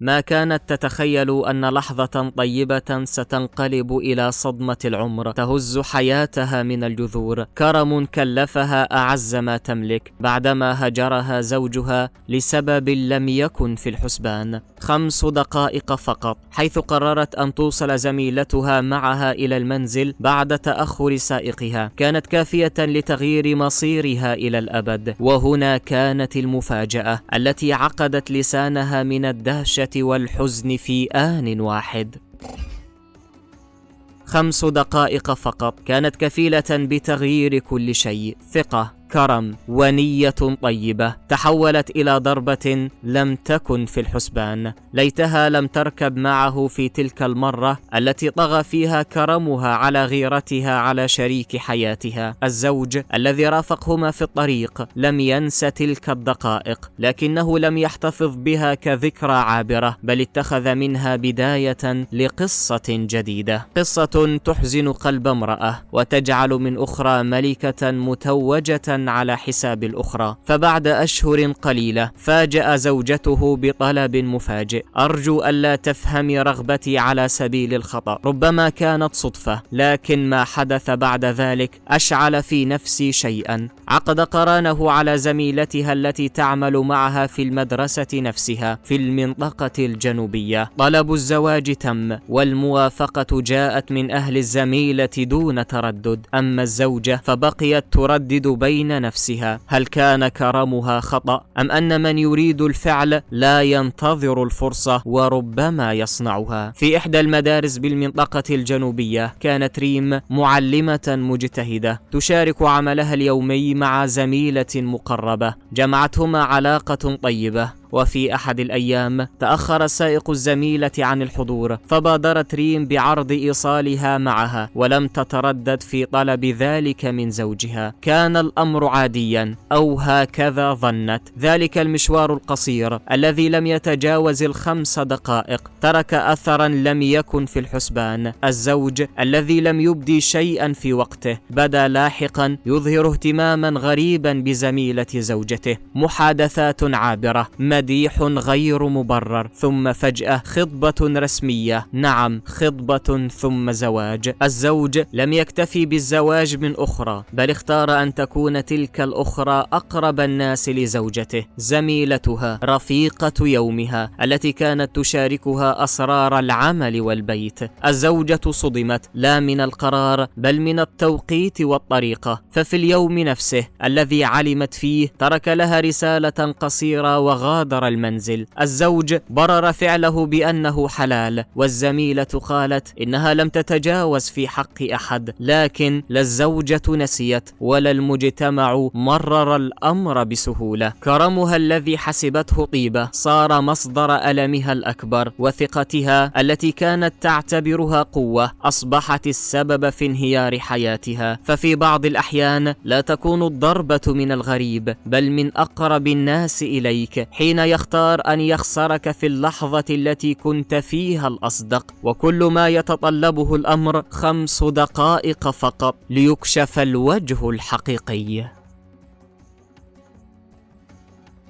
ما كانت تتخيل أن لحظة طيبة ستنقلب إلى صدمة العمر تهز حياتها من الجذور. كرم كلفها أعز ما تملك بعدما هجرها زوجها لسبب لم يكن في الحسبان. 5 دقائق فقط، حيث قررت أن توصل زميلتها معها إلى المنزل بعد تأخر سائقها، كانت كافية لتغيير مصيرها إلى الأبد. وهنا كانت المفاجأة التي عقدت لسانها من الدهشة والحزن في آن واحد. 5 دقائق فقط كانت كفيلة بتغيير كل شيء. ثقة، كرم، ونية طيبة تحولت إلى ضربة لم تكن في الحسبان. ليتها لم تركب معه في تلك المرة التي طغى فيها كرمها على غيرتها على شريك حياتها. الزوج الذي رافقهما في الطريق لم ينس تلك الدقائق، لكنه لم يحتفظ بها كذكرى عابرة، بل اتخذ منها بداية لقصة جديدة، قصة تحزن قلب امرأة وتجعل من أخرى ملكة متوجة على حساب الأخرى. فبعد أشهر قليلة فاجأ زوجته بطلب مفاجئ. أرجو ألا تفهمي رغبتي على سبيل الخطأ، ربما كانت صدفة، لكن ما حدث بعد ذلك أشعل في نفسي شيئا. عقد قرانه على زميلتها التي تعمل معها في المدرسة نفسها في المنطقة الجنوبية. طلب الزواج تم، والموافقة جاءت من أهل الزميلة دون تردد. أما الزوجة فبقيت تردد بين نفسها، هل كان كرمها خطأ، أم أن من يريد الفعل لا ينتظر الفرصة وربما يصنعها؟ في إحدى المدارس بالمنطقة الجنوبية كانت ريم معلمة مجتهدة تشارك عملها اليومي مع زميلة مقربة جمعتهما علاقة طيبة. وفي أحد الأيام تأخر سائق الزميلة عن الحضور، فبادرت ريم بعرض إيصالها معها ولم تتردد في طلب ذلك من زوجها. كان الأمر عاديا، أو هكذا ظنت. ذلك المشوار القصير الذي لم يتجاوز 5 دقائق ترك أثرا لم يكن في الحسبان. الزوج الذي لم يبدي شيئا في وقته بدا لاحقا يظهر اهتماما غريبا بزميلة زوجته. محادثات عابرة، مديح غير مبرر، ثم فجأة خطبة رسمية. نعم، خطبة ثم زواج. الزوج لم يكتفي بالزواج من أخرى، بل اختار أن تكون تلك الأخرى أقرب الناس لزوجته، زميلتها، رفيقة يومها التي كانت تشاركها أسرار العمل والبيت. الزوجة صدمت لا من القرار بل من التوقيت والطريقة. ففي اليوم نفسه الذي علمت فيه ترك لها رسالة قصيرة وغادر المنزل. الزوج برر فعله بأنه حلال، والزميلة قالت إنها لم تتجاوز في حق أحد. لكن لا الزوجة نسيت ولا المجتمع مرر الأمر بسهولة. كرمها الذي حسبته طيبة صار مصدر ألمها الأكبر، وثقتها التي كانت تعتبرها قوة أصبحت السبب في انهيار حياتها. ففي بعض الأحيان لا تكون الضربة من الغريب بل من أقرب الناس إليك، حين يختار أن يخسرك في اللحظة التي كنت فيها الأصدق. وكل ما يتطلبه الأمر 5 دقائق فقط ليكشف الوجه الحقيقي.